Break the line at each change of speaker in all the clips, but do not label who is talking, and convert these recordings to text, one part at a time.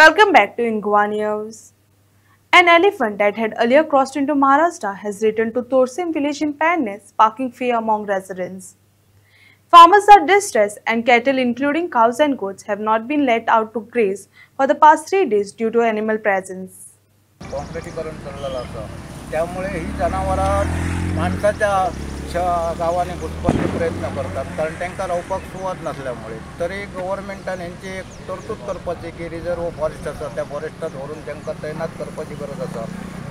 Welcome back to Ingwa News. An elephant that had earlier crossed into Maharashtra has returned to Torsim village in Padnes, sparking fear among residents. Farmers are distressed and cattle including cows and goats have not been let out to graze for the past 3 days due to animal presence.
कॉन्क्रिटीकरण चाललेलं असं त्यामुळे ही जनावरं माणसाच्या गावाने घुसपाचे प्रयत्न करतात कारण त्यांना रावपाक सुवात नसल्यामुळे तरी गव्हर्नमेंटान यांची एक तरतूद करपाची की रिजर्व फॉरेस्ट आसा त्या फॉरेस्टात व्हरून त्यांना तैनात करपाची गरज आसा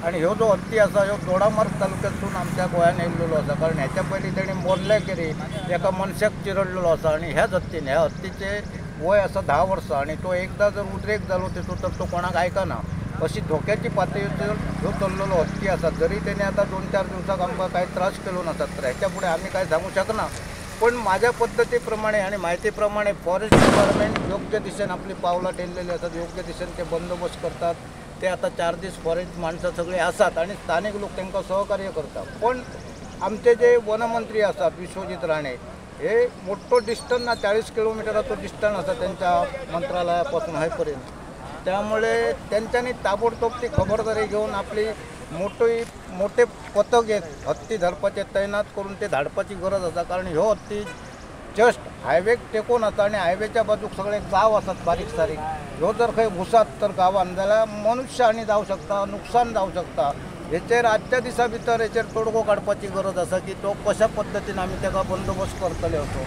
आणि ह्यो जो हत्ती आसा ह्यो दोडामार्ग तालुक्यातून आमच्या गोंयान येयल्लो आसा कारण ह्याच्या पयलीं तेणी मोरले केरी एका मनशाक चिरडलेलो आसा आणि ह्याच हत्तीन ह्या हत्तीचे वय आसा 10 वर्सां आणि तो एकदा जर उद्रेक जालो तेतून तर तो कोणाक आयकना अशी धोक्याची पातळीचेर ह्यो चल्लेलो हत्ती आसा जरी तेणे आता 2-4 दिवसाक आमकां कांय त्रास केलो नासत तर ह्याच्या फुडें आमी कांय सांगू शकना पण माझ्या पद्दती प्रमाणे आणि माहिती प्रमाणे फॉरेस्ट डिपार्टमेंट योग्य दिशेन आपली पावलां टेल्लेली आसात योग्य दिशेन ते बंदोबस्त करतात ते आता 4 दीस फॉरेस्ट माणसं सगळे आसात आणि स्थानिक लोक तांकां सहकार्य करतात पण आमचे जे वनमंत्री आसात विश्वजीत राणे हे मोठो डिस्टन्स ना 40 किलोमिटराचो डिस्टन्स आसा त्यांच्या मंत्रालयापासून हय पर्यंत त्यामुळे त्यांच्यानी ताबडतोब ती खबरदारी घेऊन आपली मोठे पथक आहेत हत्ती धरपाचे तैनात करून ते धाडपाची गरज आसा कारण ह्यो हत्ती जस्ट हायवेक टेकून आसा आणि हायवेच्या बाजूक सगळे गाव आसात बारीक सारीक ह्यो जर खंय घुसात तर गांवान जाल्यार मनुष्य हानी जावं शकता नुकसान जावं शकता हेचेर आजच्या दिसा भितर हेचेर तोडगो काडपाची गरज आसा की तो कशा पद्दतीन आमी तेका बंदोबस्त करतले असो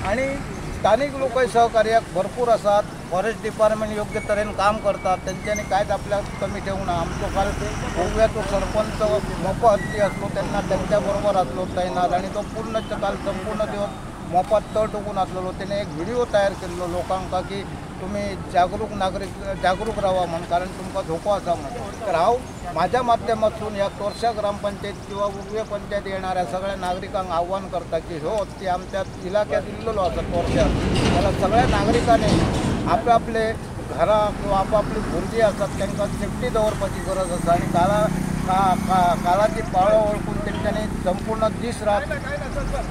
आणि स्थानिक लोकय सहकार्याक भरपूर आसात फॉरेस्ट डिपार्टमेंट योग्य तरेन काम करतात त्यांच्यानी कांयच आपल्याक कमी ठेवूं ना आमचो काल गोव्याचो सरपंच मोपो हत्ती आसलो तेन्ना त्यांच्या बरोबर आसलो तैनात आणि तो पूर्ण काल संपूर्ण दिवस मोपात तळ टोकून आसलेलो तेणे एक व्हिडिओ तयार केल्लो लोकांक की तुम्ही जागरूक राहा म्हणून कारण तुमकां धोको आसा म्हणून तर हांव माझ्या माध्यमातून या तोरशा ग्रामपंचायत किंवा उगवे पंचायत येणाऱ्या सगळ्या नागरिकांक आव्हान करता की ह्यो हत्ती आमच्या इलाक्यात इल्लेलो आसा तोरशात त्याला सगळ्या नागरिकांनी आपले घरां किंवा आपापली भुरगीं आसात तांकां सेफ्टी दवरपाची गरज आसा आणि काळाची पाळो ओळखून तेंच्यांनी संपूर्ण दीस रात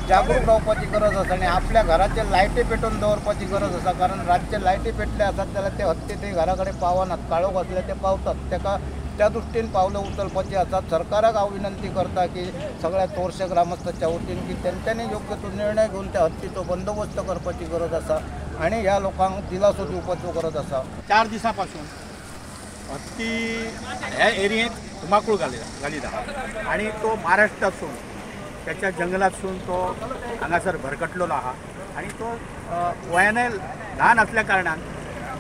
जागरूक रावपाची गरज आसा आणि आपल्या घराचे लायटी पेटोवन दवरपाची गरज आसा कारण रातचे लायटी पेटले आसात जाल्यार ते हत्ती ते घरा कडेन पावनात काळोख असले ते पावतात तेका त्या दृश्टीन पावलं उचलपाची आसात सरकाराक हांव विनंती करता की सगळ्या तोरशे ग्रामस्थांच्या वतीन की तेंच्यांनी योग्य तो निर्णय घेऊन त्या हत्तीचो बंदोबस्त करपाची गरज आसा आणि ह्या लोकांक दिलासो दिवपाचो गरज आसा
4 दिसांपासून हत्ती ह्या एरियेत धुमाकूळ घालीत आणि तो महाराष्ट्रासून त्याच्या जंगलातसून तो हांगासर भरकटलेलो आहा आणि तो वयाने ल्हान असल्या कारणान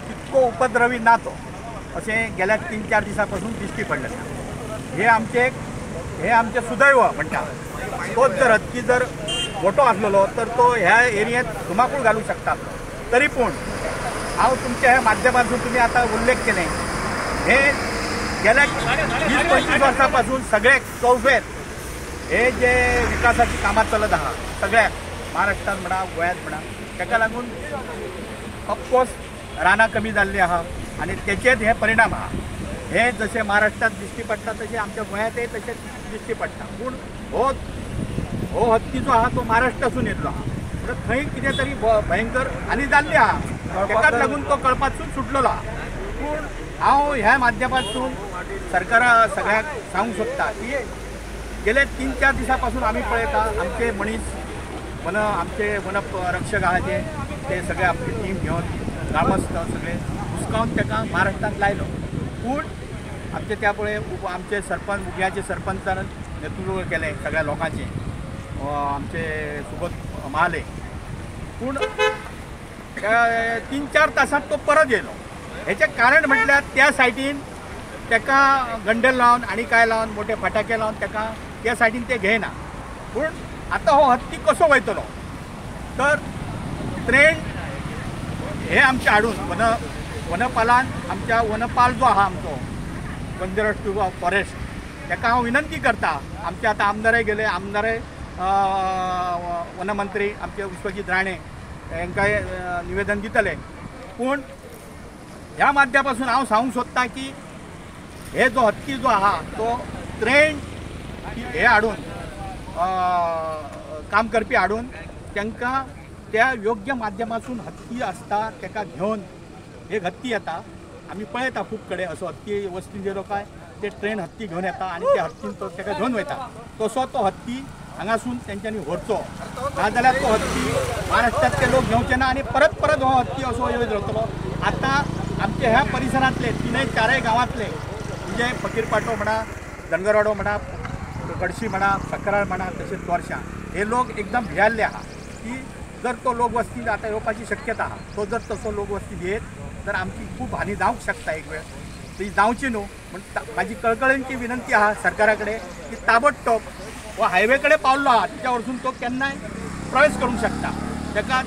तितको उपद्रवी ना तो अशें गेल्या 3-4 दिसांपासून दिश्टी पडलें हे आमचे सुदैव म्हणटा तोच जर हत्ती जर मोठो आसलेलो तर तो ह्या एरियेत धुमाकूळ घालूंक शकता तरी पूण हांव तुमच्या ह्या माध्यमातून तुम्ही आता उल्लेख केले हे गेल्या 20-25 वर्सांपासून सगळे चौफेर हे जे विकासाची कामां चलत आहा सगळ्या महाराष्ट्रात म्हणा गोंयांत म्हणा ताका लागून ऑफकोर्स रानां कमी जाल्लीं आहा आणि त्याचेच हे परिणाम आहा हे जसे महाराष्ट्रात दिश्टी पडटा तसे आमच्या गोंयांतय तशेंच दिश्टी पडटा पूण हो हत्ती जो आहा तो महाराष्ट्रासून येतलो आहा तर थंय कितें तरी भयंकर हानी जाल्ली आहा तेकाच लागून तो कळपासून सुटलेलो आहा पूण हांव ह्या माध्यमातून सरकारा सगळ्याक सांगूंक सोदता की गेले 3-4 दिसांपासून आमी पळयता आमचे मनीस आमचे वनरक्षक आहा ते सगळे आपली टीम घेवन ग्रामस्थ सगळे हुसकावन ताका महाराष्ट्रात लायलो पूण आमचे त्या पळय आमचे सरपंच मुख्याचे सरपंचान नेतृत्व केलें सगळ्या लोकांचे आमचे सुबोध महाले पूण 3-4 तासांत तो परत येयलो हेचें कारण म्हटल्यार त्या सायटीन ताका गंडेल लावन आनी काय लावन मोठे फटाके लावन ताका त्या सायटीन ते घेयना पूण आतां हो हत्ती कसो वयतलो तर ट्रेन हे आमचे हाडून वनपालान आमच्या वनपाल जो आहा आमचो कंजर्वेटिव्ह ऑफ फॉरेस्ट ताका हांव विनंती करता आमचे आतां आमदारय गेले आमदारय वनमंत्री आमचे विश्वजीत राणे हांकांय निवेदन दितले पूण ह्या माध्यमातून हांव सांगूंक सोदतां की हे जो हत्ती जो आहा तो ट्रेन हे हाडून काम करपी हाडून तांकां त्या योग्य माध्यमातून हत्ती आसता ताका घेवन एक हत्ती येता आम्ही पळयता खूब कडेन असो हत्ती वस्तीन गेलो काय ते ट्रेन हत्ती घेवन येता आणि त्या हत्तीन तो ताका घेवन वयता तसो तो हत्ती हांगासून तेंच्यांनी व्हरचो नाजाल्यार तो हत्ती महाराष्ट्रातले लोक घेवचे ना आणि परत परत हो हत्ती असो येत रावतलो. आतां आमचे ह्या परिसरांतले 3-4 गांवांतले म्हणजे फकीरपाटो म्हणा, धनगरवाडो म्हणा, कडशी म्हणा, सकराळ म्हणा, तसेच तोरशा हे लोक एकदम भियाल्ले आहा की जर तो लोकवस्ती आता येवपाची शक्यता आहा. तो जर तसो लोकवस्ती येत तर आमची खूप हानी जावंक शकता एक वेळ. ती जावची न्हू म्हण माझी कळकळींची विनंती आहा सरकारा कडेन की ताबडतोब हो हायवे कडेन पावल्लो आहा तिच्या वरसून तो केन्नाय प्रवेश करूंक शकता. ताका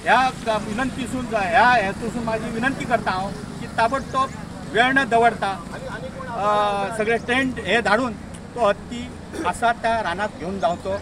ह्या विनंतीसून ह्या हेतूसून माझी विनंती करता हांव की ताबडतोब वेळ न दवरता सगळे टेंट हे धाडून तो हत्ती आसा त्या रानात घेवन जावचो.